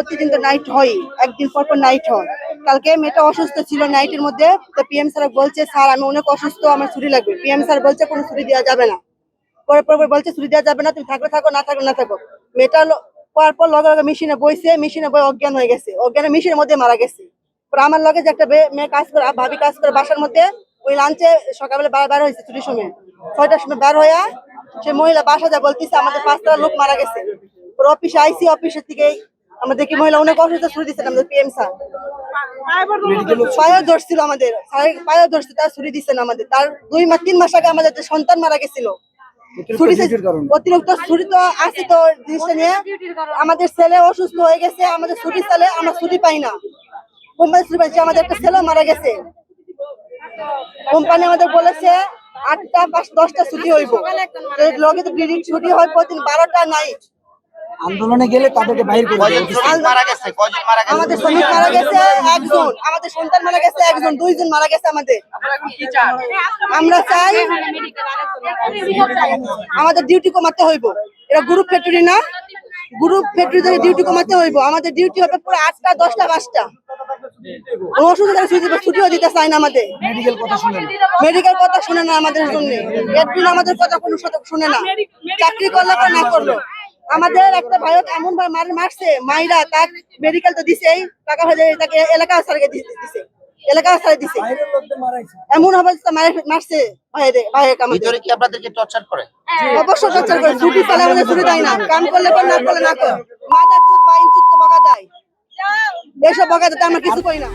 প্রতিদিন তো নাইট হয়, একদিন পর পর নাইট হয়। কালকে মেয়েটা অসুস্থ ছিল নাইটের মধ্যে, তো পিএম স্যার বলছে স্যার আমি অনেক অসুস্থ, আমার ছুটি লাগবে। পিএম স্যার বলছে কোনো ছুটি দেওয়া যাবে না। পরে পরে বলছে ছুটি দেওয়া যাবে না, তুমি থাকলে থাকো, না থাকো না থাকো। মেয়েটা পর পর লগে লগে মেশিনে বইছে, মেশিনে বই অজ্ঞান হয়ে গেছে, অজ্ঞানে মেশিনের মধ্যে মারা গেছে। পরে আমার লগে যে একটা মেয়ে কাজ করে, ভাবি কাজ করে বাসার মধ্যে, ওই লাঞ্চে সকালবেলা বার হয়েছে ছুটির সময়, 6টার সময় বার হইয়া সে মহিলা বাসা যা বলতেছে আমাদের 5টা লোক মারা গেছে। পরে অফিসে আইসি, অফিসের থেকে আমাদের কি মহিলা অনেক অসুস্থ ছুটি দিচ্ছেন আমাদের পিএম স্যার। পায়েও ধরছিল আমাদের, পায়েও ধরছে, তার ছুটি দিচ্ছেন আমাদের। তার 2 3 মাস আগে আমাদের সন্তান মারা গেছিল। অতিরিক্ত ছুটি তো আছে তো জিনিসটা নিয়ে, আমাদের ছেলে অসুস্থ হয়ে গেছে, আমাদের ছুটি ছেলে, আমরা ছুটি পাই না। কোম্পানি ছুটি পাইছে, আমাদের একটা ছেলে মারা গেছে। কোম্পানি আমাদের বলেছে 8টা 10টা ছুটি হইব, লগে তো ব্লিডিং ছুটি হয় প্রতিদিন 12টা নাইট। আন্দোলনে গেলে তাদেরকে বাইরে করে দেবে। আমাদের শ্রমিক মারা গেছে একজন, আমাদের সন্তান মারা গেছে একজন, 2জন মারা গেছে আমাদের। আমরা চাই আমাদের ডিউটি কমাতে হইব। এটা গ্রুপ ফ্যাক্টরি না, গ্রুপ ফ্যাক্টরিতে ডিউটি কমাতে হইব। আমাদের ডিউটি হবে পুরো 8টা 10টা 5টা। ছুটিও দিতে চাই না আমাদের। মেডিকেল কথা শুনে না আমাদের জন্য, একদিন আমাদের কথা কোনো শুনে না। চাকরি করলে বা না করলো, আমাদের একটা ভাইক এমন ভাবে মারছে, মাইরা তার মেডিকেল তো দিছেই, টাকা হয়ে তাকে এলাকা সারিয়ে দিছে, এলাকা সারিয়ে দিছে। এমন হবে মারছে ভাইকে। ভিতরে কি আপনাদেরকে টর্চার করে? অবশ্যই টর্চার করে। ছুটি চালে আমাদের ছুটি দেয় না, কাম করলে কর, না করলে না কর। মাদার চুত বাইন চুত বকা দেয়, এসব বকা দিতে আমরা কিছু করি না।